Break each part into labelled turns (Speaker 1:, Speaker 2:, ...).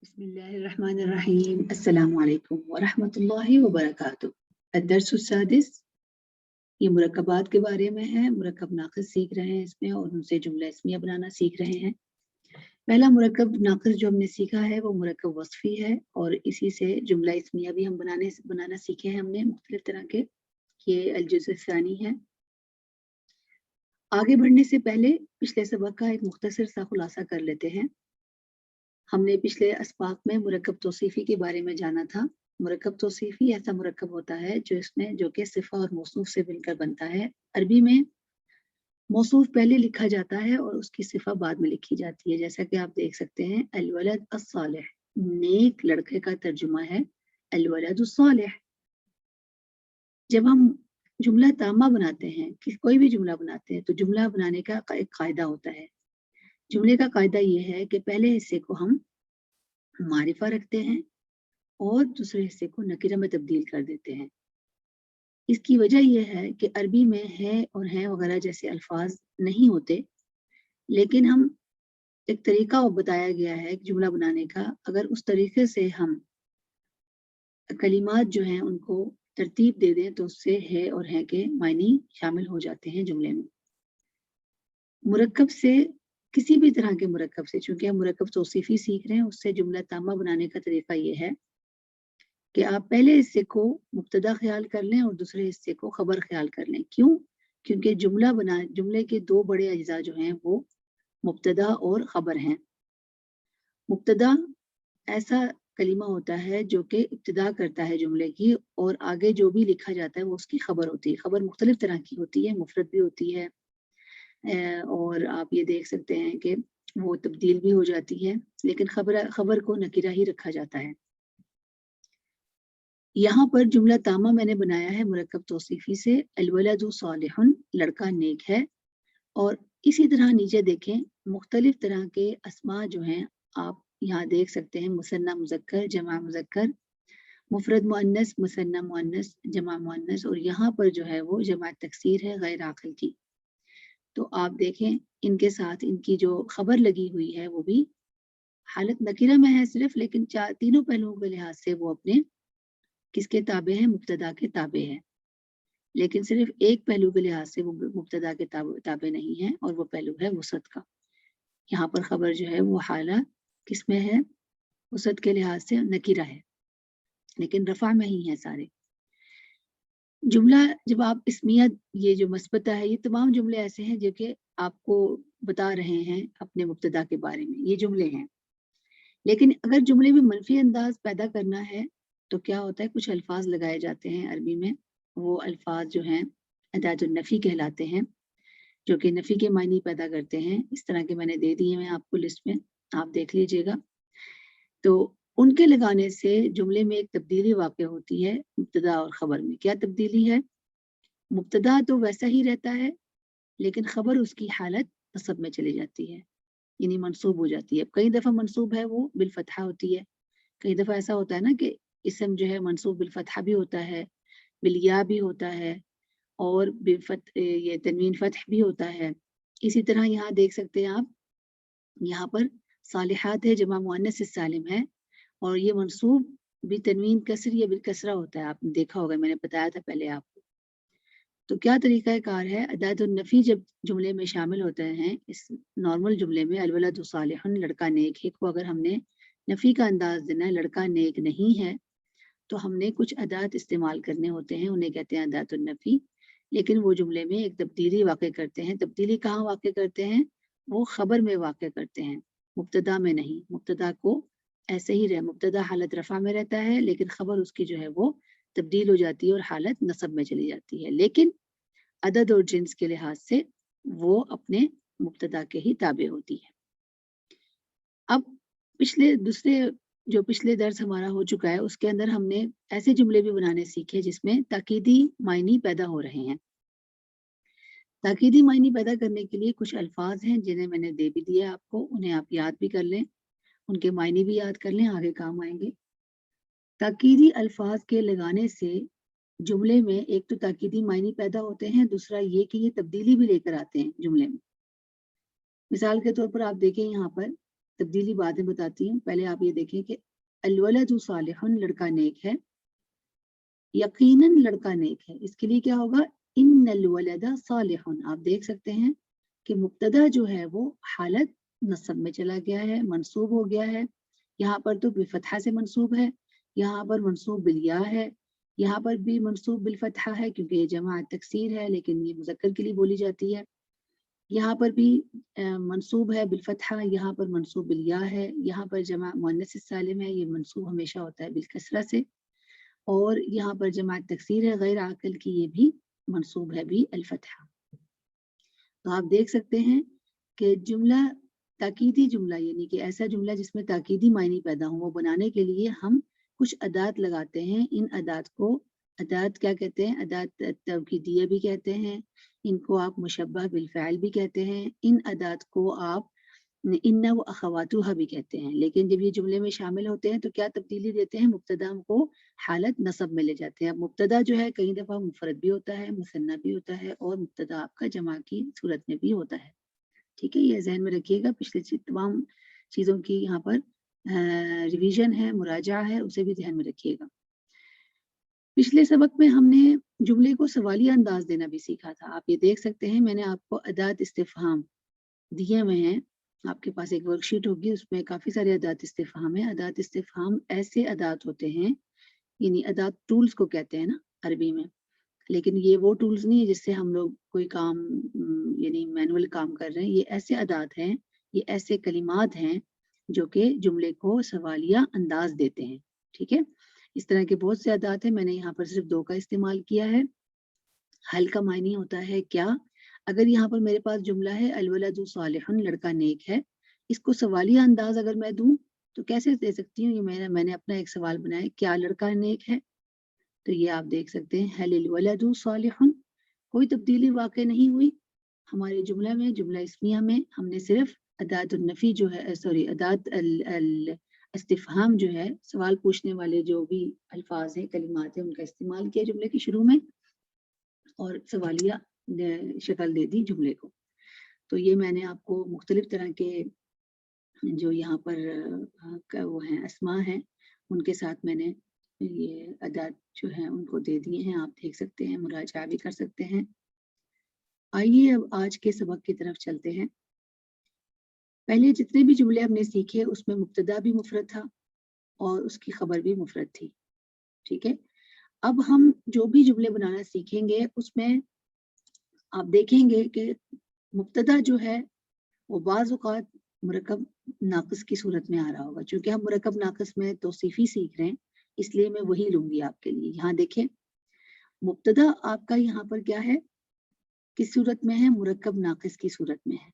Speaker 1: बिस्मिल्लाहिर्रहमानिर्रहीम। अस्सलामु अलैकुम वरहमतुल्लाहि वबरकातुहू। अद्दर्सु सादिस, ये मुरक्कबात के बारे में है। मुरक्कब नाक़िस सीख रहे हैं इसमें और उनसे जुमला इस्मिया बनाना सीख रहे हैं। पहला मुरक्कब नाक़िस जो हमने सीखा है वो मुरक्कब वस्फ़ी है और इसी से जुमला इस्मिया भी हम बनाना सीखे हैं हमने मुख्तलिफ तरह के। ये अल-जुज़् सानी है। आगे बढ़ने से पहले पिछले सबक का एक मुख्तसर सा खुलासा कर लेते हैं। हमने पिछले अस्बाक में मुरक्कब तौसीफ़ी के बारे में जाना था। मुरक्कब तौसीफ़ी ऐसा मुरक्कब होता है जो कि सिफ़ा और मौसूफ़ से मिलकर बनता है। अरबी में मौसूफ़ पहले लिखा जाता है और उसकी सिफ़ा बाद में लिखी जाती है। जैसा कि आप देख सकते हैं, अल-वलद अस-सालिह, नेक लड़के का तर्जुमा है अल-वलदुस-सालिह। जब हम जुमला तामा बनाते हैं, कोई भी जुमला बनाते हैं, तो जुमला बनाने का एक कायदा होता है। जुमले का कायदा ये है कि पहले हिस्से को हम मारिफा रखते हैं और दूसरे हिस्से को नकीरा में तब्दील कर देते हैं। इसकी वजह यह है कि अरबी में है और हैं वगैरह जैसे अल्फाज नहीं होते, लेकिन हम एक तरीका बताया गया है जुमला बनाने का। अगर उस तरीके से हम कलिमात जो हैं उनको तरतीब दे दें तो उससे है और हैं के मायने शामिल हो जाते हैं जुमले में। मुरक्कब से, किसी भी तरह के मुरक्कब से, चूंकि हम मुरक्कब तौसीफ़ी सीख रहे हैं, उससे जुमला तामा बनाने का तरीका ये है कि आप पहले हिस्से को मुब्तदा ख्याल कर लें और दूसरे हिस्से को खबर ख्याल कर लें। क्यों? क्योंकि जुमले के दो बड़े अज्जा जो हैं वो मुब्तदा और खबर हैं। मुब्तदा ऐसा कलिमा होता है जो कि इब्तिदा करता है जुमले की और आगे जो भी लिखा जाता है वो उसकी खबर होती है। खबर मुख्तलिफ तरह की होती है, मुफरद भी होती है और आप ये देख सकते हैं कि वो तब्दील भी हो जाती है, लेकिन खबर को नकीरा ही रखा जाता है। यहाँ पर जुमला तामा मैंने बनाया है मुरक्कब तौसीफ़ी से, अल-वलदु सालिहुन, लड़का नेक है। और इसी तरह नीचे देखें, मुख्तलिफ तरह के अस्मा जो हैं आप यहाँ देख सकते हैं, मुसन्ना मुज़क्कर, जमा मुज़क्कर, मुफरद मुअन्नस, मुसन्ना मुअन्नस, जमा मुअन्नस, और यहाँ पर जो है वो जमा तकसीर है गैर आक़िल की। तो आप देखें इनके साथ इनकी जो खबर लगी हुई है वो भी हालत नकीरा में है सिर्फ, लेकिन तीनों पहलुओं के लिहाज से वो अपने किसके ताबे हैं? मुब्तदा के ताबे हैं। लेकिन सिर्फ एक पहलू के लिहाज से वो मुब्तदा के ताबे नहीं है और वो पहलू है वसत का। यहाँ पर खबर जो है वो हाला किस में है? वसत के लिहाज से नकीरा है, लेकिन रफा में ही है सारे। जुमला जब आप इस्मिया, ये जो मस्बता है, ये तमाम जुमले ऐसे हैं जो कि आपको बता रहे हैं अपने मुब्तदा के बारे में, ये जुमले हैं। लेकिन अगर जुमले में मनफी अंदाज पैदा करना है तो क्या होता है, कुछ अल्फाज लगाए जाते हैं अरबी में। वो अल्फाज जो हैं अदातुन नफ़ी कहलाते हैं, जो कि नफ़ी के मायने पैदा करते हैं। इस तरह के मैंने दे दिए हैं आपको लिस्ट में, आप देख लीजिएगा। तो उनके लगाने से जुमले में एक तब्दीली वाक़ई होती है मुब्तदा और ख़बर में। क्या तब्दीली है? मुब्तदा तो वैसा ही रहता है, लेकिन ख़बर उसकी हालत नस्ब में चली जाती है, यानी मंसूब हो जाती है। कई दफ़ा मंसूब है वो बिल फ़तहा होती है, कई दफ़ा ऐसा होता है ना कि इसम जो है मंसूब बिल फ़तहा भी होता है, बिल या भी होता है और ये तनवीन फ़तह भी होता है। इसी तरह यहाँ देख सकते हैं आप, यहाँ पर सालिहात है, जमा मुअन्नस सालिम है और ये मंसूब भी तनवीन कसर या बिल कसरा होता है। आपने देखा होगा, मैंने बताया था पहले आपको। तो क्या तरीका कार है? अदातुन नफ़ी जब जुमले में शामिल होते हैं, इस नॉर्मल जुमले में अल-वलदु सालिहुन, लड़का नेक है, को अगर हमने नफ़ी का अंदाज देना है, लड़का नेक नहीं है, तो हमने कुछ अदात इस्तेमाल करने होते हैं, उन्हें कहते हैं अदातुन नफ़ी। लेकिन वो जुमले में एक तब्दीली वाक़ई करते हैं। तब्दीली कहाँ वाक़ई करते हैं? वो खबर में वाक़ई करते हैं, मुब्तदा में नहीं। मुब्तदा को ऐसे ही मुब्तदा हालत रफ़ा में रहता है, लेकिन खबर उसकी जो है वो तब्दील हो जाती है और हालत नस्ब में चली जाती है। लेकिन अदद और जिन्स के लिहाज से वो अपने मुब्तदा के ही ताबे होती है। अब पिछले दर्स हमारा हो चुका है, उसके अंदर हमने ऐसे जुमले भी बनाने सीखे जिसमें ताकीदी मायनी पैदा हो रहे हैं। ताकीदी मायनी पैदा करने के लिए कुछ अल्फाज हैं जिन्हें मैंने दे भी दिया आपको, उन्हें आप याद भी कर लें, उनके मायने भी याद कर लें, आगे काम आएंगे। ताकीदी अल्फाज के लगाने से जुमले में एक तो ताकीदी मायने पैदा होते हैं, दूसरा ये कि ये तब्दीली भी लेकर आते हैं जुमले में। मिसाल के तौर पर आप देखें यहाँ पर तब्दीली बाद में बताती हूँ, पहले आप ये देखें कि अलवलदु सालिहुन लड़का नेक है, यकीनन लड़का नेक है। इसके लिए क्या होगा, इन्नल वलदा सालिहुन। आप देख सकते हैं कि मुब्तदा जो है वो हालत नस्ब में चला गया है, मंसूब हो गया है। यहाँ पर तो बिफतहा से मंसूब है, यहाँ पर मंसूब बिलिया है, यहाँ पर भी मंसूब बिलफतहा है क्योंकि ये जमा तकसीर है लेकिन ये मुज़क्कर के लिए बोली जाती है। यहाँ पर भी मंसूब है बिलफतहा, यहाँ पर मंसूब बिलिया है, यहाँ पर जमा मुअन्नस सालिम है, ये मंसूब हमेशा होता है बिलकसरा से, और यहाँ पर जमा तकसीर है गैर आकल की, ये भी मंसूब है भी अल-फतहा। तो आप देख सकते हैं कि जुमला ताकीदी जुमला यानी कि ऐसा जुमला जिसमें ताकीदी मायने पैदा हो, वो बनाने के लिए हम कुछ अदात लगाते हैं। इन अदात को अदात क्या कहते हैं, अदात तौकीदिया भी कहते हैं, इनको आप मुशब्बह बिलफ़ाइल भी कहते हैं, इन अदात को आप इन्ना व अखवातुहा भी कहते हैं। लेकिन जब ये जुमले में शामिल होते हैं तो क्या तब्दीली देते हैं, मुब्तदा को हालत नसब में ले जाते हैं। अब मुब्तदा जो है कई दफ़ा मुफरद भी होता है, मुसन्ना भी होता है, और मुब्तदा आपका जमा की सूरत में भी होता है। ठीक है, ये ज़हन में रखिएगा। पिछले तमाम चीज़ों की यहाँ पर रिवीजन है, मुराजा है, उसे भी ध्यान में रखिएगा। पिछले सबक में हमने जुमले को सवालिया अंदाज देना भी सीखा था। आप ये देख सकते हैं, मैंने आपको अदात इस्तिफ़हाम दिए हुए हैं, आपके पास एक वर्कशीट होगी, उसमें काफ़ी सारे अदात इस्तिफ़हाम है। अदात इस्तिफ़हाम ऐसे अदात होते हैं, यानी अदात टूल्स को कहते हैं ना अरबी में, लेकिन ये वो टूल्स नहीं है जिससे हम लोग कोई काम यानी मैनुअल काम कर रहे हैं। ये ऐसे अदात हैं, ये ऐसे कलिमात हैं जो कि जुमले को सवालिया अंदाज देते हैं। ठीक है, इस तरह के बहुत से अदात हैं, मैंने यहाँ पर सिर्फ 2 का इस्तेमाल किया है। हल का मायने होता है क्या, अगर यहाँ पर मेरे पास जुमला है अलवलदु सालिहुन लड़का नेक है, इसको सवालिया अंदाज अगर मैं दूं तो कैसे दे सकती हूँ, ये मैंने अपना एक सवाल बनाया, क्या लड़का नेक है। तो ये आप देख सकते हैं हलिल वलदु सालिहुन, कोई तब्दीली वाक़ई नहीं हुई हमारे जुमला में, जुमला इस्मिया में हमने सिर्फ अदात नफ़ी जो है, सॉरी अदात अल इस्तिफ़हाम जो है, सवाल पूछने वाले जो भी अल्फाज हैं, कलिमात हैं, उनका इस्तेमाल किया जुमले के शुरू में और सवालिया शक्ल दे दी जुमले को। तो ये मैंने आपको मुख्तलिफ तरह के जो यहाँ पर वो हैं अस्मा हैं, उनके साथ मैंने ये अदात जो हैं उनको दे दिए हैं। आप देख सकते हैं, मुराजा भी कर सकते हैं। आइए अब आज के सबक की तरफ चलते हैं। पहले जितने भी जुमले हमने सीखे उसमें मुब्तदा भी मुफरद था और उसकी खबर भी मुफरद थी। ठीक है, अब हम जो भी जुमले बनाना सीखेंगे उसमें आप देखेंगे कि मुब्तदा जो है वो बाज़ औक़ात मुरक्कब नाक़िस की सूरत में आ रहा होगा। चूँकि हम मुरक्कब नाक़िस में तौसीफ़ी सीख रहे हैं, इसलिए मैं वही लूँगी आपके लिए। यहाँ देखें, मुब्तदा आपका यहाँ पर क्या है, किस सूरत में है, मुरक्कब नाक़िस की सूरत में है।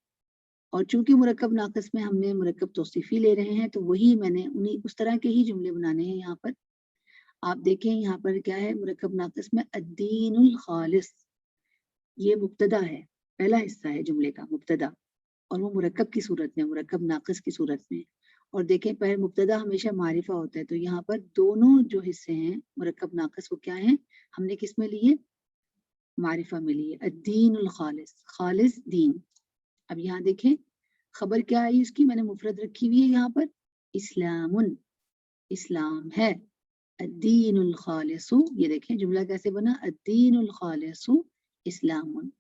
Speaker 1: और चूँकि मुरक्कब नाक़िस में हमने मुरक्कब तौसीफ़ी ले रहे हैं, तो वही मैंने उस तरह के ही जुमले बनाने हैं यहाँ पर। आप देखें यहाँ पर क्या है, मुरक्कब नाक़िस में अद्दीनुल ख़ालिस, ये मुब्तदा है, पहला हिस्सा है जुमले का मुब्तदा, और वो मुरक्कब की सूरत में, मुरक्कब नाक़िस की सूरत में। और देखें, पहले मुब्तदा हमेशा मारिफा होता है, तो यहाँ पर दोनों जो हिस्से हैं मुरक्कब नाक़िस वो क्या हैं, हमने किस में लिए, मारिफा में लिए, अद्दीनुल ख़ालिस, ख़ालिस दीन। अब यहाँ देखें खबर क्या आई उसकी, मैंने मुफरद रखी हुई है यहाँ पर, इस्लामुन, इस्लाम है, अद्दीनुल ख़ालिसु, ये देखें जुमला कैसे बना, अद्दीनुल ख़ालिसु इस्लामुन,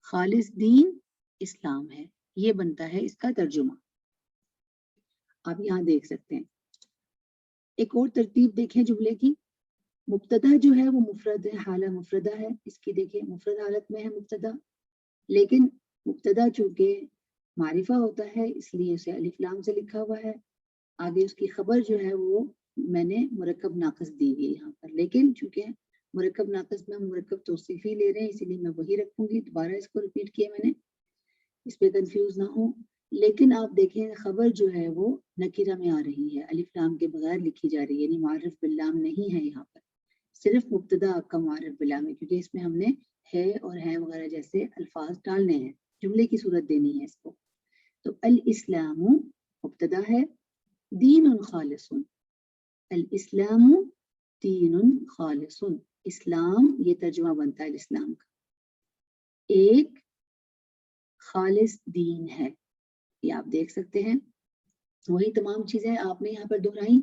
Speaker 1: ख़ालिस दीन इस्लाम है, ये बनता है इसका तर्जुमा। आप यहाँ देख सकते हैं। एक और तरतीब देखें जुमले की, मुब्तदा जो है वो मुफरद है, हाला मुफरदा है, इसकी देखें मुफरद हालत में है मुब्तदा, लेकिन मुब्तदा चूँकि मारिफा होता है इसलिए उसे अलिफ लाम से लिखा हुआ है। आगे उसकी खबर जो है वो मैंने मुरक्कब नाक़िस दी हुई है यहाँ पर, लेकिन चूँकि मुरक्कब नाक़िस में हम मुरक्कब तौसीफ़ी ले रहे हैं इसीलिए मैं वही रखूँगी। दोबारा इसको रिपीट किया मैंने, इस पे कंफ्यूज ना हो। लेकिन आप देखें खबर जो है वो नकीरा में आ रही है, अलिफ लाम के बगैर लिखी जा रही है, यानी मारिफ बिल्लाम नहीं है यहाँ पर, सिर्फ मुब्तदा आपका मारिफ बिल्लाम है, क्योंकि इसमें हमने है और है वगैरह जैसे अल्फाज डालने हैं, जुमले की सूरत देनी है इसको। तो अल इस्लामु मुब्तदा है, दीनुन खालिसुन, अल इस्लामु दीनुन खालिसुन, इस्लाम ये तर्जुमा बनता है इस्लाम का, एक खालिस दीन है, ये आप देख सकते हैं। वही तमाम चीजें आपने यहाँ पर दोहराई,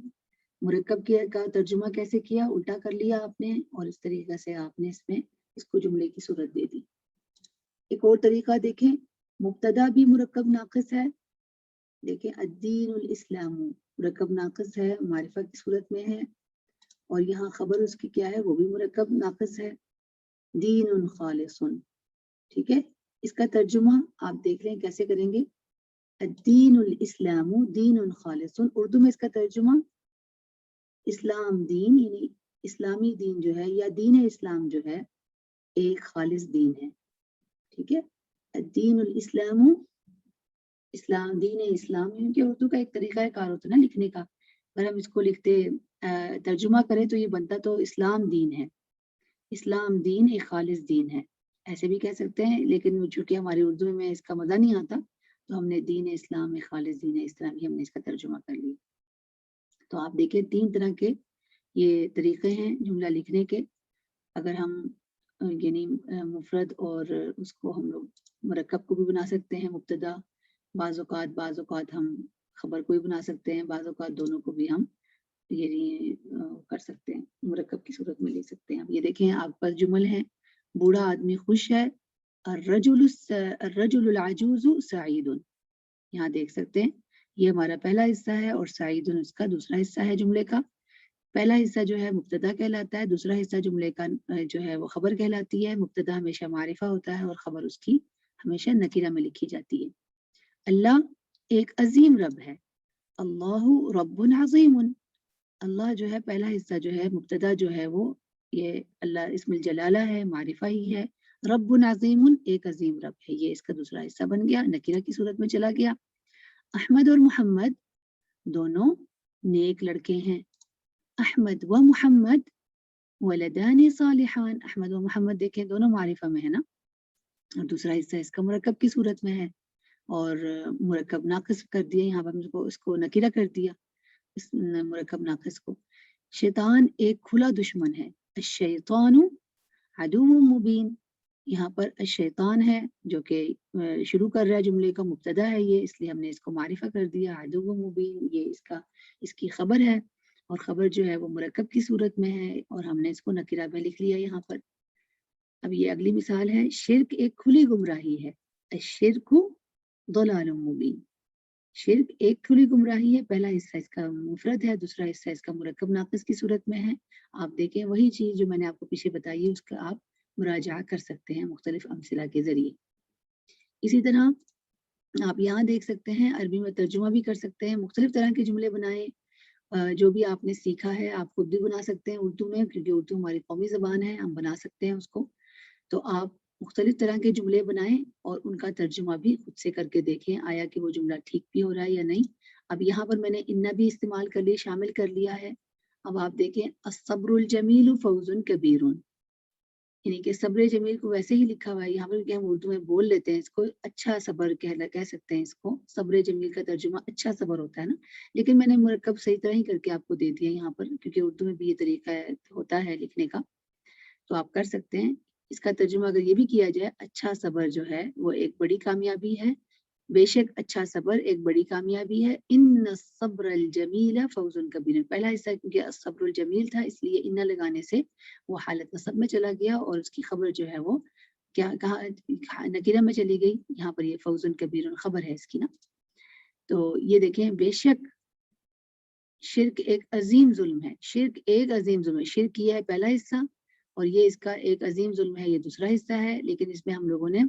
Speaker 1: मुरक्कब का तर्जुमा कैसे किया, उल्टा कर लिया आपने, और इस तरीके से आपने इसमें इसको जुमले की सूरत दे दी। एक और तरीका देखें, मुब्तदा भी मुरक्कब नाक़िस है। देखें, अद्दीनुल इस्लामु मुरक्कब नाक़िस है, मारिफा की सूरत में है, और यहाँ खबर उसकी क्या है, वो भी मुरक्कब नाक़िस है, दीनुन खालिसुन। ठीक है, इसका तर्जुमा आप देख लें कैसे करेंगे। अद्दीनुल इस्लामु दीनुन खालिसुन, उर्दू में इसका तर्जुमा इस्लाम दीन, यानी इस्लामी दीन जो है या दीन इस्लाम जो है एक खालिस दीन है। ठीक है, अद्दीनुल इस्लामु, इस्लाम दीन इस्लाम, क्योंकि उर्दू का एक तरीका कार होता है ना लिखने का, अगर हम इसको लिखते तर्जुमा करें तो ये बनता तो इस्लाम दीन है, इस्लाम दीन एक खालिस दीन है, ऐसे भी कह सकते हैं, लेकिन चूंकि हमारी उर्दू में इसका मज़ा नहीं आता तो हमने दीन इस्लाम एक खालिस दीन है, इस तरह भी हमने इसका तर्जुमा कर लिया। तो आप देखिए 3 तरह के ये तरीके हैं जुमला लिखने के। अगर हम यानी मुफरद और उसको हम लोग मुरक्कब को भी बना सकते हैं मुब्तदा, बाज़ औक़ात हम खबर को भी बना सकते हैं, बाज़ औक़ात दोनों को भी हम यानी कर सकते हैं, मुरक्कब की सूरत में ले सकते हैं। अब ये देखें आप पास जुमल है, बूढ़ा आदमी खुश है, अर्रजुलुल अजूज़ु सईदुन। यहाँ देख सकते हैं ये हमारा पहला हिस्सा है और सईदुन उसका दूसरा हिस्सा है जुमले का। पहला हिस्सा जो है मुब्तदा कहलाता है, दूसरा हिस्सा जुमले का जो है वो खबर कहलाती है। मुब्तदा हमेशा मारिफा होता है और खबर उसकी हमेशा नकीरा में लिखी जाती है। अल्लाह एक अजीम रब है, अल्लाहु रब्बुन अज़ीमुन। अल्लाह जो है पहला हिस्सा जो है मुब्तदा जो है वो ये अल्लाह इस्मुल जलाला है, मारिफा ही है। रब्बुन अज़ीमुन एक अजीम रब है, ये इसका दूसरा हिस्सा बन गया, नकीरा की सूरत में चला गया। अहमद और मोहम्मद दोनों नेक लड़के हैं। अहमद व मोहम्मद वलदान सालिहान, अहमद व मोहम्मद देखें दोनों मारिफा में है ना, और दूसरा हिस्सा इसका मुरक्कब की सूरत में है, और मुरक्कब नाक़िस कर दिया, यहाँ पर मुझको इसको नकीरा कर दिया इस मुरक्कब नाक़िस को। शैतान एक खुला दुश्मन है, अश-शैतानु अदुव्वुम मुबीन। यहाँ पर शैतान है जो कि शुरू कर रहा है जुमले का, मुब्तदा है ये, इसलिए हमने इसको मारिफा कर दिया। अदुव्वुम मुबीन ये इसकी खबर है, और खबर जो है वो मुरक्कब की सूरत में है, और हमने इसको नकीरा में लिख लिया यहाँ पर। अब ये अगली मिसाल है, शिर्क एक खुली गुमराही है, अश-शिर्कु दलालुम मुबीन। शिर्क एक खुली गुमराही है, पहला हिस्सा इसका मुफरद है, दूसरा हिस्सा इसका मुरक्कब नाक़िस की सूरत में है। आप देखें वही चीज़ जो मैंने आपको पीछे बताई है उसका आप मुराजा कर सकते हैं मुख्तलिफ अमसिला के ज़रिए। इसी तरह आप यहाँ देख सकते हैं अरबी में तर्जुमा भी कर सकते हैं, मुख्तलिफ तरह के जुमले बनाएं। जो भी आपने सीखा है आप खुद भी बना सकते हैं उर्दू में, क्योंकि उर्दू हमारी कौमी ज़बान है, हम बना सकते हैं उसको। तो आप मुख्तलिफ तरह के जुमले बनाएं और उनका तर्जुमा भी खुद से करके देखें, आया कि वो जुमला ठीक भी हो रहा है या नहीं। अब यहाँ पर मैंने इन्ना भी इस्तेमाल कर लिया, शामिल कर लिया है। अब आप देखें, अस्सब्रुल जमीलु फौजुन कबीरुन, यानी कि सब्र जमील को वैसे ही लिखा हुआ है यहाँ पर, हम उर्दू में बोल लेते हैं इसको, अच्छा सब्र कह सकते हैं इसको। सब्र जमील का तर्जुमा अच्छा सब्र होता है ना, लेकिन मैंने मुरक्कब सही तरह ही करके आपको दे दिया यहाँ पर, क्योंकि उर्दू में भी ये तरीका होता है लिखने का, तो आप कर सकते हैं। इसका तर्जुमा अगर ये भी किया जाए, अच्छा सब्र जो है वो एक बड़ी कामयाबी है, बेशक अच्छा सब्र एक बड़ी कामयाबी है। इन्न सब्रल जमीला फौजुन कबीर, पहला हिस्सा क्योंकि सब्रुल जमील था इसलिए इन्ना लगाने से वो हालत नसब में चला गया, और उसकी खबर जो है वो क्या कहा नकीरा में चली गई। यहाँ पर ये फौजुन कबीर खबर है इसकी ना। तो ये देखें, बेशक शिर्क एक अजीम जुल्म है, शिर्क एक अजीम जुल्म है। शिर्क किया है पहला हिस्सा, और ये इसका एक अजीम जुल्म है, ये दूसरा हिस्सा है, लेकिन इसमें हम लोगों ने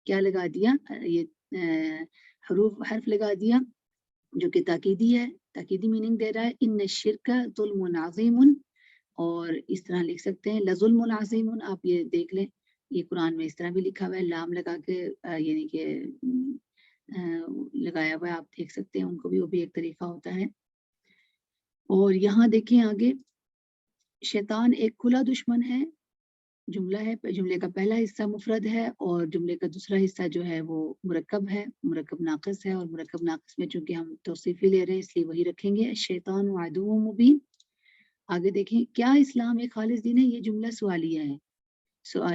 Speaker 1: क्या लगा दिया, ये हर्फ लगा दिया जो कि ताकीदी है, ताकीदी मीनिंग दे रहा है। इन्न शिर्क जुल्मुन अज़ीमुन, और इस तरह लिख सकते हैं लजुल्मुन अज़ीमुन। आप ये देख लें, ये कुरान में इस तरह भी लिखा हुआ है, लाम लगा के यानी कि लगाया हुआ है, आप देख सकते हैं उनको भी, वो भी एक तरीका होता है। और यहाँ देखें आगे, शैतान एक खुला दुश्मन है, जुमला है, जुमले का पहला हिस्सा मुफरद है और जुमले का दूसरा हिस्सा जो है वो मुरक्कब है, मुरक्कब नाक़िस है, और मुरक्कब नाक़िस में चूंकि हम तौसीफ़ी ले रहे हैं इसलिए वही रखेंगे, शैतान अदुव्वुम मुबीन। आगे देखें, क्या इस्लाम एक खालिस दीन है, ये जुमला सवालिया है,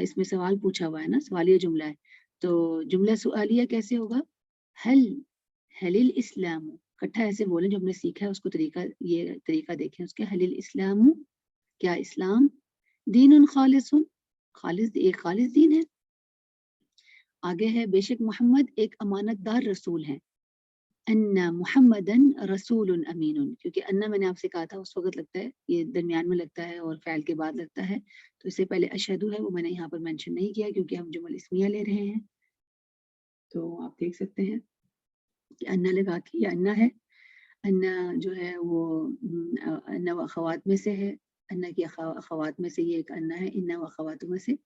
Speaker 1: इसमें सवाल पूछा हुआ है ना, सवालिया जुमला है। तो जुमला सवालिया कैसे होगा, हल हलिल इस्लाम इकट्ठा ऐसे बोलें जो हमने सीखा है उसको ये तरीका देखें उसके। हलिल इस्लाम, क्या इस्लाम, दीनुन खालिसुन, खालिस एक खालिस दीन है। आगे है बेशक मोहम्मद एक अमानतदार रसूल हैं। अन्ना मुहम्मदन रसूलुन अमीनुन, क्योंकि अन्ना मैंने आपसे कहा था उस वक्त लगता है, ये दरमियान में लगता है और फ़ैल के बाद लगता है, तो इससे पहले अशहदु है वो मैंने यहाँ पर मेंशन नहीं किया क्योंकि हम जुमल इस्मिया ले रहे हैं। तो आप देख सकते हैं कि अन्ना लगा के ये अन्ना है। अन्ना जो है वो अन्ना व अख़वात में से है। अन्ना की अख़वात में से ये एक अन्ना है, इन्ना व अख़वातु में से।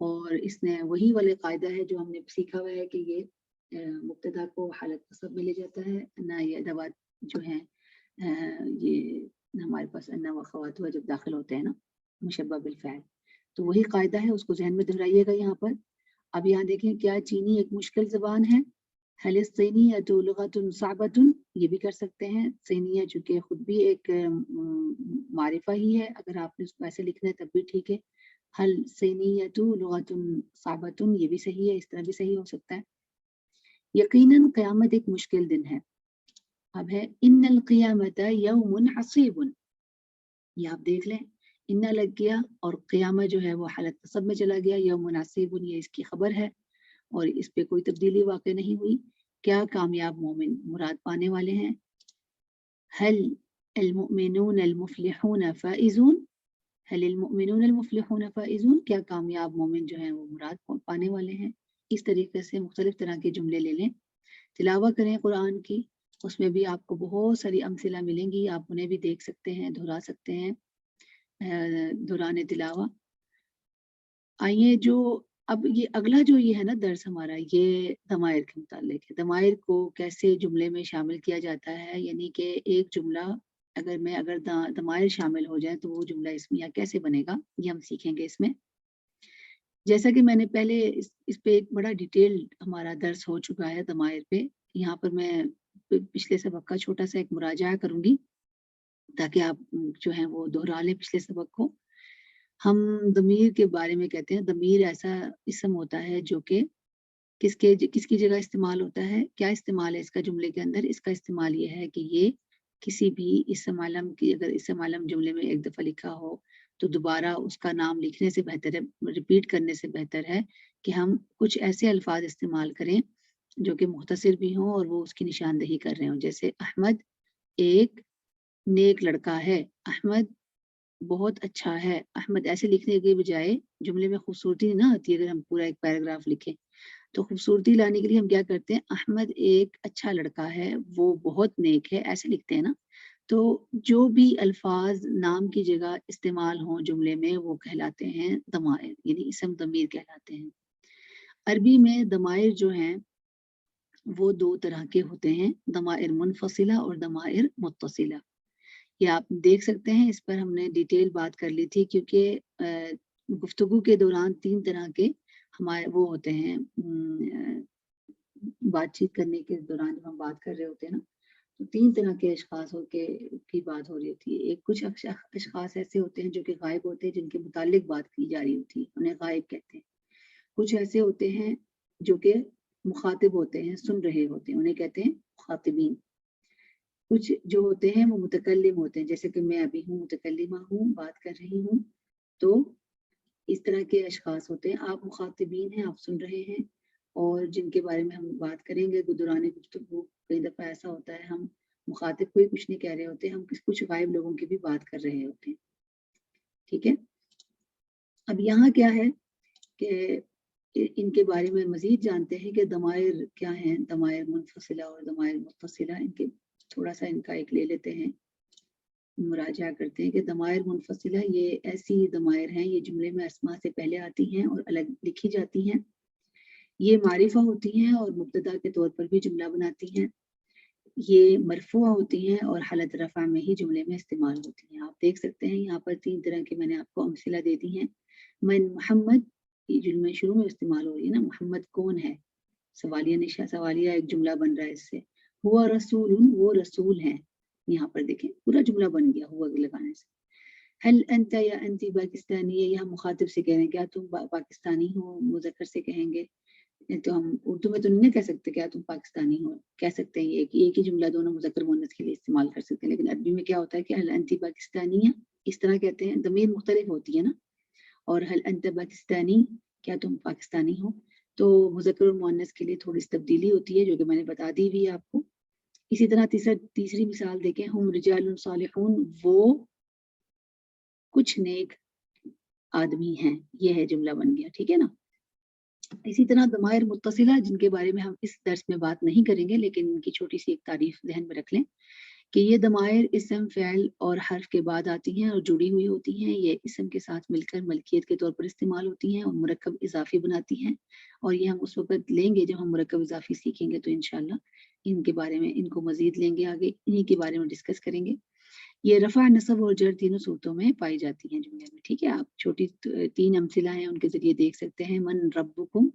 Speaker 1: और इसने वही वाले कायदा है जो हमने सीखा हुआ है कि ये मुब्तदा को हालत कसब में ले जाता है ना, ये अदवात जो हैं ये हमारे पास अन्ना व ख़वातु जब दाखिल होते हैं ना मुशब्बह बिल फ़ैल, तो वही कायदा है, उसको ज़हन में दोहराइएगा यहाँ पर। अब यहाँ देखें, क्या चीनी एक मुश्किल ज़बान है? हल सैनियतु लुग़तुन सअबतुन, ये भी कर सकते हैं। सैनिया चूँकि खुद भी एक मारिफा ही है, अगर आपने उसको ऐसे लिखना है तब भी ठीक है। हल सैनियतु लुग़तुन सअबतुन, ये भी सही है, इस तरह भी सही हो सकता है। यकीनन क़यामत एक मुश्किल दिन है। अब है इन्नल क़ियामत यौमुन हसीबुन, ये आप देख लें, इन्ना लग गया और क़ियामत जो है वो हालत नसब में चला गया। यौमुन हसीबुन ये इसकी खबर है और इस पे कोई तब्दीली वाक़ई नहीं हुई। क्या कामयाब मोमिन मुराद पाने वाले हैं? हल अल मुमिनून अल मुफ़लिहून फ़ाइज़ून, हल अल मुमिनून अल मुफ़लिहून फ़ाइज़ून, क्या कामयाब मोमिन जो हैं वो मुराद पाने वाले हैं। इस तरीके से मुख्तलिफ तरह के जुमले ले लें, तिलावा करें कुरान की, उसमें भी आपको बहुत सारी अमसिला मिलेंगी, आप उन्हें भी देख सकते हैं, दोहरा सकते हैं दौरान तिलावा। आइए जो अब ये अगला जो ये है ना दर्स हमारा, ये दमायर के मुतालिक है। दमायर को कैसे जुमले में शामिल किया जाता है, यानी कि एक जुमला अगर दमायर शामिल हो जाए तो वो जुमला इस्मिया कैसे बनेगा, ये हम सीखेंगे इसमें। जैसा कि मैंने पहले इस पे एक बड़ा डिटेल हमारा दर्स हो चुका है दमायर पे। यहाँ पर मैं पिछले सबक का छोटा सा एक मुराजा करूँगी ताकि आप जो है वो दोहरा लें पिछले सबक को। हम दमीर के बारे में कहते हैं, दमीर ऐसा इस्म होता है जो कि किसकी जगह इस्तेमाल होता है, क्या इस्तेमाल है इसका जुमले के अंदर? इसका इस्तेमाल ये है कि ये किसी भी इस्म आलम की, अगर इस्म आलम जुमले में एक दफ़ा लिखा हो तो दोबारा उसका नाम लिखने से बेहतर है, रिपीट करने से बेहतर है कि हम कुछ ऐसे अल्फाज इस्तेमाल करें जो कि मुख्तसर भी हों और वो उसकी निशानदही कर रहे हों। जैसे अहमद एक नेक लड़का है, अहमद बहुत अच्छा है। अहमद ऐसे लिखने के बजाय जुमले में खूबसूरती ना आती है, अगर हम पूरा एक पैराग्राफ लिखें तो खूबसूरती लाने के लिए हम क्या करते हैं, अहमद एक अच्छा लड़का है, वो बहुत नेक है, ऐसे लिखते हैं ना। तो जो भी अल्फाज नाम की जगह इस्तेमाल हों जुमले में वो कहलाते हैं दमायर, यानी इसम दमीर कहलाते हैं। अरबी में दमायर जो हैं वो दो तरह के होते हैं, दमायर मुनफसिला और दमायर मुत्तसिला। ये आप देख सकते हैं, इस पर हमने डिटेल बात कर ली थी क्योंकि गुफ्तगू के दौरान 3 तरह के हमारे वो होते हैं, बातचीत करने के दौरान जब हम बात कर रहे होते हैं ना, तो 3 तरह के अशख़ास की बात हो रही होती है। एक कुछ अशख़ास ऐसे होते हैं जो कि गायब होते हैं, जिनके मुतालिक बात की जा रही होती है, उन्हें गायब कहते हैं। कुछ ऐसे होते हैं जो कि मुखातिब होते हैं, सुन रहे होते हैं, उन्हें कहते हैं मुखातिबीन। कुछ जो होते हैं वो मुतकल्लिम होते हैं, जैसे कि मैं अभी हूँ, मुतकल्लिमा हूँ, बात कर रही हूँ। तो इस तरह के अशख़ास होते हैं। आप मुखातिबीन हैं, आप सुन रहे हैं और जिनके बारे में हम बात करेंगे दौरान गुफ्तगू कई दफ़ा ऐसा होता है हम मुखातिब को ही कुछ नहीं कह रहे होते, हम कुछ गायब लोगों की भी बात कर रहे होते हैं। ठीक है? अब यहाँ क्या है कि इनके बारे में मज़ीद जानते हैं कि दमायर क्या हैं, दमायर मुनफसिला और दमायर मुत्तसिला, इनके थोड़ा-सा इनका एक ले लेते हैं, मुराजा करते हैं कि दमायर मुनफसिला ये ऐसी दमायर हैं, ये जुमले में अस्मा से पहले आती हैं और अलग लिखी जाती हैं। ये मारिफा होती हैं और मुब्तदा के तौर पर भी जुमला बनाती हैं। ये मरफूआ होती हैं और हालत रफ़ा में ही जुमले में इस्तेमाल होती हैं। आप देख सकते हैं यहाँ पर 3 तरह की मैंने आपको अमसिला दे दी हैं। मन मोहम्मद, ये जुमले शुरू में इस्तेमाल हो रही है ना, मोहम्मद कौन है? सवालिया एक जुमला बन रहा है इससे। हुआ रसूलुन, वो रसूल हैं। यहाँ पर देखें पूरा जुमला बन गया हुआ लगाने से। हल अंत या अंती पाकिस्तानी है, यहाँ मुखातिब से कह रहे हैं क्या तुम पाकिस्तानी हो, मुज़क्कर से कहेंगे। تو ہم اردو میں تو نہیں کہہ سکتے کیا تم پاکستانی ہو، کہہ سکتے ہیں یہ کہ ایک ہی جملہ دونوں مذکر مؤنث کے لیے استعمال کر سکتے ہیں، لیکن عربی میں کیا ہوتا ہے کہ هل انت پاکستانی ہے، اس طرح کہتے ہیں، ضمیر مختلف ہوتی ہے نا، اور هل انت پاکستانی، کیا تم پاکستانی ہو، تو مذکر اور مؤنث کے لیے تھوڑی سی تبدیلی ہوتی ہے جو کہ میں نے بتا دی ہوئی ہے آپ کو۔ اسی طرح تیسری مثال دیکھیں، ہم رجال صالحون، وہ کچھ نیک آدمی ہیں، یہ ہے جملہ بن گیا، ٹھیک ہے نا۔ اسی طرح ضمائر متصلہ جن کے بارے میں ہم اس درس میں بات نہیں کریں گے، لیکن ان کی چھوٹی سی ایک تعریف ذہن میں رکھ لیں کہ یہ ضمائر اسم، فعل اور حرف کے بعد آتی ہیں اور جڑی ہوئی ہوتی ہیں، یہ اسم کے ساتھ مل کر ملکیت کے طور پر استعمال ہوتی ہیں اور مرکب اضافی بناتی ہیں، اور یہ ہم اس وقت لیں گے جب ہم مرکب اضافی سیکھیں گے، تو انشاءاللہ ان کے بارے میں ان کو مزید لیں گے، آگے انہی کے بارے میں ڈسکس کریں گے۔ یہ رفع، نصب اور جر تینوں صورتوں میں پائی جاتی ہیں جملے میں، ٹھیک ہے۔ آپ چھوٹی 3 امثلہ ہیں ان کے ذریعے دیکھ سکتے ہیں۔ من ربکم،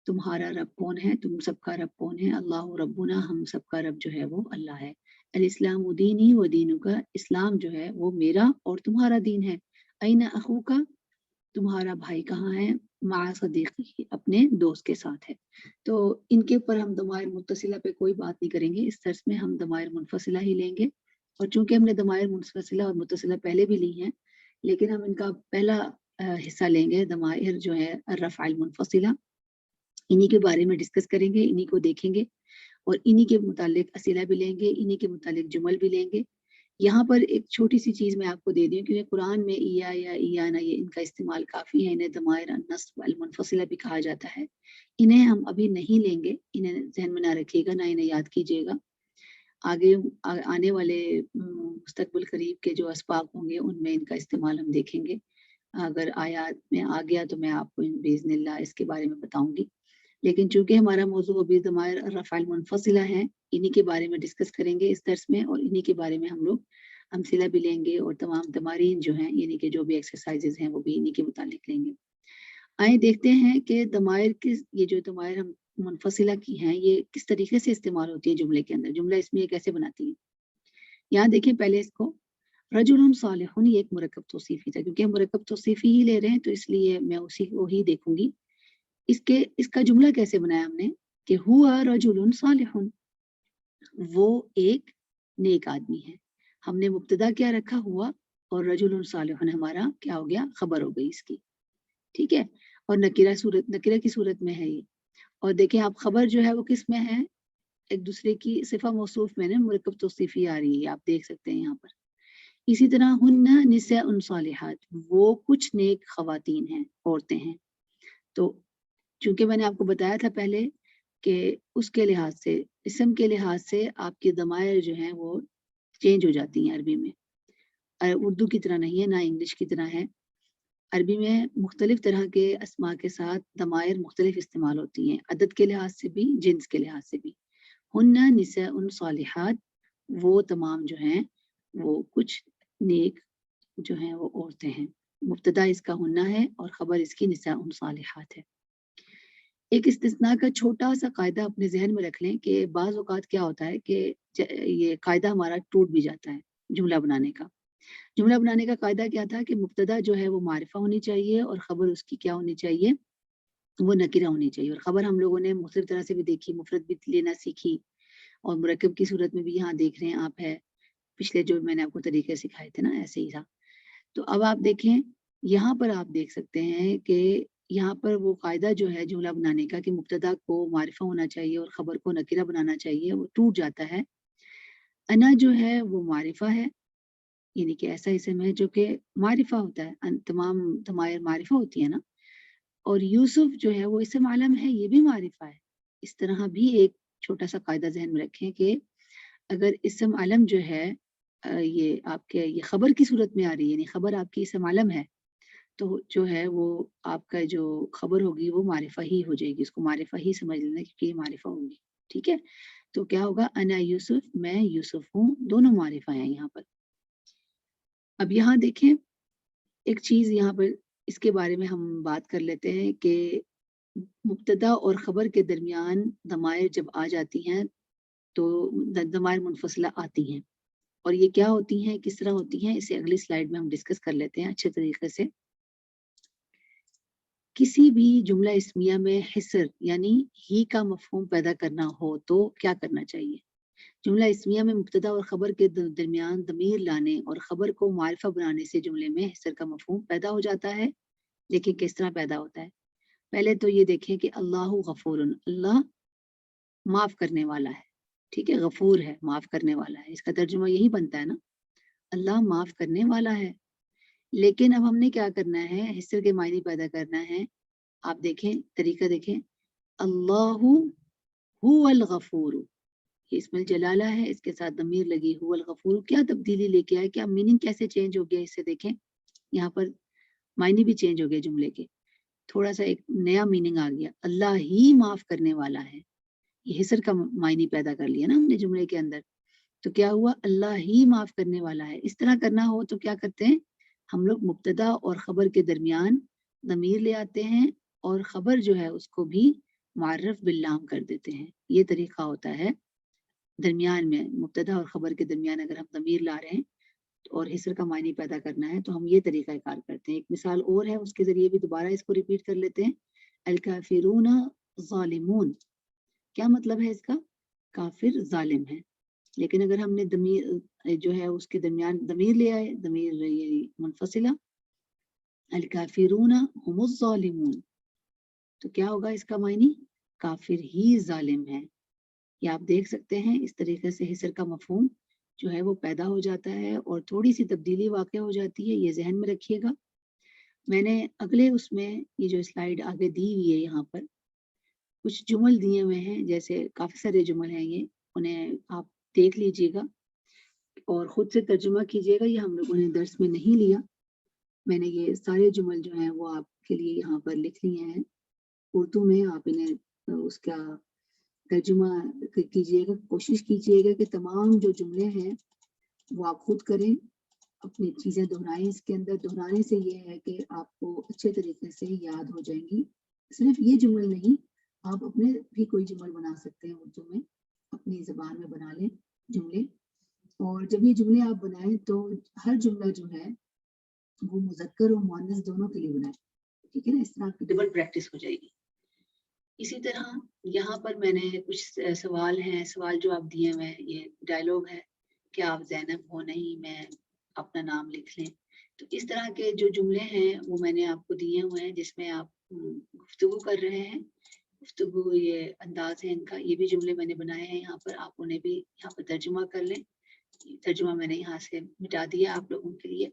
Speaker 1: تمہارا رب کون ہے، تم سب کا رب کون ہے، اللہ ربنا، ہم سب کا رب جو ہے وہ اللہ ہے۔ الاسلام دینی و دینک، اسلام جو ہے وہ میرا اور تمہارا دین ہے۔ این اخوک، تمہارا بھائی کہاں ہے، مع صدیقی، اپنے دوست کے ساتھ ہے۔ تو ان کے اوپر ہم ضمائر متصلہ پہ کوئی بات نہیں کریں گے، اس درس میں ہم ضمائر منفصلہ ہی لیں گے، اور چونکہ ہم نے ضمائر منفصلہ اور متصلہ پہلے بھی لی ہیں، لیکن ہم ان کا پہلا حصہ لیں گے، ضمائر جو ہے الرفع المنفصلہ، انہی کے بارے میں ڈسکس کریں گے، انہی کو دیکھیں گے، اور انہی کے متعلق اسئلہ بھی لیں گے، انہی کے متعلق جمل بھی لیں گے۔ یہاں پر ایک چھوٹی سی چیز میں آپ کو دے دوں، کیونکہ قرآن میں ایا یا ایانا، یہ ان کا استعمال کافی ہے، انہیں ضمائر النصب المنفصلہ بھی کہا جاتا ہے، انہیں ہم ابھی نہیں لیں گے، انہیں ذہن میں نہ رکھیے گا، نہ انہیں یاد کیجیے گا۔ آگے آنے والے مستقبل قریب کے جو اسباق ہوں گے ان میں ان کا استعمال ہم دیکھیں گے، اگر آیات میں آ گیا تو میں آپ کو باذن اللہ اس کے بارے میں بتاؤں گی، لیکن چونکہ ہمارا موضوع ابھی ضمائر الرفع المنفصلہ ہے، انہی کے بارے میں ڈسکس کریں گے اس درس میں، اور انہی کے بارے میں ہم لوگ امثلہ بھی لیں گے، اور تمام تمارین جو ہیں یعنی کہ جو بھی ایکسرسائزز ہیں وہ بھی انہی کے متعلق لیں گے۔ آئیں دیکھتے ہیں کہ ضمائر کس، یہ جو ضمائر ہم منفصلہ کی ہیں یہ کس طریقے سے استعمال ہوتی ہے جملے کے اندر، جملہ اس میں یہ کیسے بناتی ہیں۔ یہاں دیکھیں پہلے اس کو، رجل صالح، یہ ایک مرکب توصیفی تھا، کیونکہ ہم مرکب توصیفی ہی لے رہے ہیں تو اس لیے میں اسی کو ہی دیکھوں گی۔ اس کا جملہ کیسے بنایا ہم نے کہ ہوا رجل صالح، وہ ایک نیک آدمی ہے۔ ہم نے مبتدا کیا رکھا، ہوا، اور رجل صالح ہمارا کیا ہو گیا، خبر ہو گئی اس کی، ٹھیک ہے، اور نکرہ کی صورت میں ہے یہ۔ اور دیکھیں آپ خبر جو ہے وہ کس میں ہے، ایک دوسرے کی صفہ موصوف میں نے مرکب توصیفی آ رہی ہے، آپ دیکھ سکتے ہیں یہاں پر۔ اسی طرح ہن نساء صالحات، وہ کچھ نیک خواتین ہیں، عورتیں ہیں۔ تو چونکہ میں نے آپ کو بتایا تھا پہلے کہ اس کے لحاظ سے، اسم کے لحاظ سے آپ کے ضمائر جو ہیں وہ چینج ہو جاتی ہیں عربی میں، اردو کی طرح نہیں ہے، نہ انگلش کی طرح ہے۔ عربی میں مختلف طرح کے اسماء کے ساتھ ضمائر مختلف استعمال ہوتی ہیں، عدد کے لحاظ سے بھی، جنس کے لحاظ سے بھی۔ ہن نساء صالحات، وہ تمام جو ہیں وہ کچھ نیک جو ہیں وہ عورتیں ہیں۔ مبتدا اس کا ہنہ ہے اور خبر اس کی نساء صالحات ہے۔ ایک استثناء کا چھوٹا سا قاعدہ اپنے ذہن میں رکھ لیں کہ بعض اوقات کیا ہوتا ہے کہ یہ قاعدہ ہمارا ٹوٹ بھی جاتا ہے جملہ بنانے کا۔ جملہ بنانے کا قاعدہ کیا تھا کہ مبتدا جو ہے وہ معرفہ ہونی چاہیے، اور خبر اس کی کیا ہونی چاہیے، وہ نکرہ ہونی چاہیے۔ اور خبر ہم لوگوں نے مختلف طرح سے بھی دیکھی، مفرد بھی لینا سیکھی، اور مرکب کی صورت میں بھی یہاں دیکھ رہے ہیں آپ ہے، پچھلے جو میں نے آپ کو طریقے سکھائے تھے نا ایسے ہی تھا۔ تو اب آپ دیکھیں یہاں پر، آپ دیکھ سکتے ہیں کہ یہاں پر وہ قاعدہ جو ہے جملہ بنانے کا کہ مبتدا کو معرفہ ہونا چاہیے اور خبر کو نکرہ بنانا چاہیے، وہ ٹوٹ جاتا ہے۔ انا جو ہے وہ معرفہ ہے، یعنی کہ ایسا اسم ہے جو کہ معرفہ ہوتا ہے، تمام ضمائر معرفہ ہوتی ہے نا، اور یوسف جو ہے وہ اسم عالم ہے، یہ بھی معرفہ ہے۔ اس طرح بھی ایک چھوٹا سا قاعدہ ذہن میں رکھیں کہ اگر اسم عالم جو ہے یہ آپ کے یہ خبر کی صورت میں آ رہی ہے، یعنی خبر آپ کی اسم عالم ہے، تو جو ہے وہ آپ کا جو خبر ہوگی وہ معرفہ ہی ہو جائے گی، اس کو معرفہ ہی سمجھ لینا کیونکہ یہ معرفہ ہوگی، ٹھیک ہے۔ تو کیا ہوگا، انا یوسف، میں یوسف ہوں، دونوں معرفہ ہیں یہاں پر۔ اب یہاں دیکھیں ایک چیز یہاں پر اس کے بارے میں ہم بات کر لیتے ہیں کہ مبتدا اور خبر کے درمیان ضمائر جب آ جاتی ہیں تو ضمائر منفصلہ آتی ہیں، اور یہ کیا ہوتی ہیں، کس طرح ہوتی ہیں، اسے اگلی سلائیڈ میں ہم ڈسکس کر لیتے ہیں اچھے طریقے سے किसी भी जुमला इस्मिया में हिस्र यानी ही का मफहूम पैदा करना हो तो क्या करना चाहिए? जुमला इस्मिया में मुब्तदा और खबर के दरमियान दमीर लाने और खबर को मारिफा बनाने से जुमले में हिस्र का मफहूम पैदा हो जाता है। देखिए किस तरह पैदा होता है। पहले तो ये देखें कि अल्लाहु गफूरुन, अल्लाह माफ करने वाला है। ठीक है, गफूर है, माफ करने वाला है, इसका तर्जुमा यही बनता है ना, अल्लाह माफ करने वाला है। लेकिन अब हमने क्या करना है, हिस्से के मायने पैदा करना है। आप देखें तरीका देखें, अल्लाहु हुवल गफूर, ये इसमें जलाला है, इसके साथ दमीर लगी हुवल गफूर, क्या तब्दीली लेके आए, क्या मीनिंग कैसे चेंज हो गया, इससे देखें यहाँ पर मायने भी चेंज हो गए जुमले के, थोड़ा सा एक नया मीनिंग आ गया, अल्लाह ही माफ करने वाला है। ये हिस्र का मायने पैदा कर लिया ना हमने जुमले के अंदर। तो क्या हुआ, अल्लाह ही माफ करने वाला है। इस तरह करना हो तो क्या करते हैं हम लोग, मुब्तदा और खबर के दरमियान दमीर ले आते हैं और खबर जो है उसको भी मुअर्रफ बिल्लाम कर देते हैं। ये तरीका होता है दरमियान में, मुब्तदा और खबर के दरमियान अगर हम दमीर ला रहे हैं और हिस्र का मायने पैदा करना है तो हम ये तरीका कार करते हैं। एक मिसाल और है, उसके जरिए भी दोबारा इसको रिपीट कर लेते हैं। अल काफिरूना ज़ालिमून, क्या मतलब है इसका, काफिर जालिम है। लेकिन अगर हमने दमीर जो है उसके दरमियान दमीर ले आए, दमीर ये मुनफसिला, अल काफिरूना हुमुज़ ज़ालिमून, तो क्या होगा इसका मायने, काफिर ही जालिम है। ये आप देख सकते हैं, इस तरीके से हिस्र का मफहूम जो है वो पैदा हो जाता है और थोड़ी सी तब्दीली वाक़या हो जाती है, ये जहन में रखिएगा। मैंने अगले उसमें ये जो स्लाइड आगे दी हुई है यहाँ पर कुछ जुमल दिए हुए हैं, जैसे काफ़ी सारे जुमल हैं ये, उन्हें आप देख लीजिएगा और ख़ुद से तर्जुमा कीजिएगा। ये हम लोगों ने दर्स में नहीं लिया, मैंने ये सारे जुमल जो हैं वो आपके लिए यहाँ पर लिख लिए हैं उर्दू में। आप इन्हें उसका तर्जुमा कीजिएगा, कोशिश कीजिएगा कि तमाम जो जुमले हैं वो आप खुद करें, अपनी चीज़ें दोहराएं। इसके अंदर दोहराने से ये है कि आपको अच्छे तरीके से याद हो जाएंगी। सिर्फ ये जुमल नहीं, आप अपने भी कोई जुमल बना सकते हैं उर्दू में, अपनी ज़बान में बना लें जुमले। और जब ये जुमले आप बनाएं तो हर जुमला जो है वो मुज़क्कर और मुअन्नस दोनों के लिए बनाएं, ठीक है ना, इस तरह आपकी डबल प्रैक्टिस हो जाएगी। इसी तरह यहाँ पर मैंने कुछ सवाल हैं, सवाल जो आप दिए हुए हैं, ये डायलॉग है कि आप ज़ैनब हो, नहीं मैं अपना नाम लिख लें। तो इस तरह के जो जुमले हैं वो मैंने आपको दिए हुए हैं जिसमें आप गुफ्तगू कर रहे हैं, गुफ्तगू ये अंदाज है इनका। ये भी जुमले मैंने बनाए हैं यहाँ पर, आप उन्हें भी यहाँ पर तर्जुमा कर लें। तर्जुमा मैंने यहाँ से मिटा दिया आप लोगों के लिए,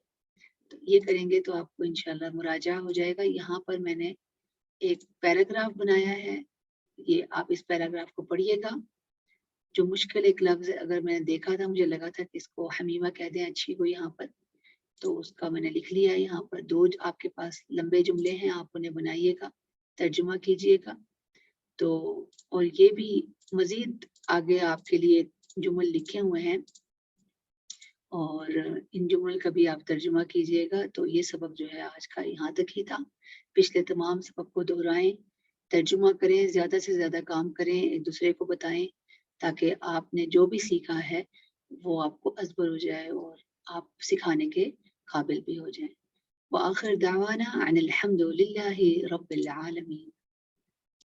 Speaker 1: तो ये करेंगे तो आपको इंशाल्लाह मुराजा हो जाएगा। यहाँ पर मैंने एक पैराग्राफ बनाया है, ये आप इस पैराग्राफ को पढ़िएगा। जो मुश्किल एक लफ्ज़ अगर मैंने देखा था, मुझे लगा था कि इसको हमीमा कह दें अच्छी को यहाँ पर, तो उसका मैंने लिख लिया है यहाँ पर। दो आपके पास लंबे जुमले हैं, आप उन्हें बनाइएगा, तर्जुमा कीजिएगा। तो और ये भी मज़ीद आगे आपके लिए जुमल लिखे हुए हैं और इन जुमल का भी आप तर्जुमा कीजिएगा। तो ये सबक जो है आज का यहाँ तक ही था। पिछले तमाम सबक को दोहराएं, तर्जुमा करें, ज़्यादा से ज़्यादा काम करें, एक दूसरे को बताएं ताकि आपने जो भी सीखा है वो आपको अज़बर हो जाए और आप सिखाने के काबिल भी हो जाएं। व आखिर दावाना अनिल हम्दुलिल्लाहि रब्बिल आलमीन।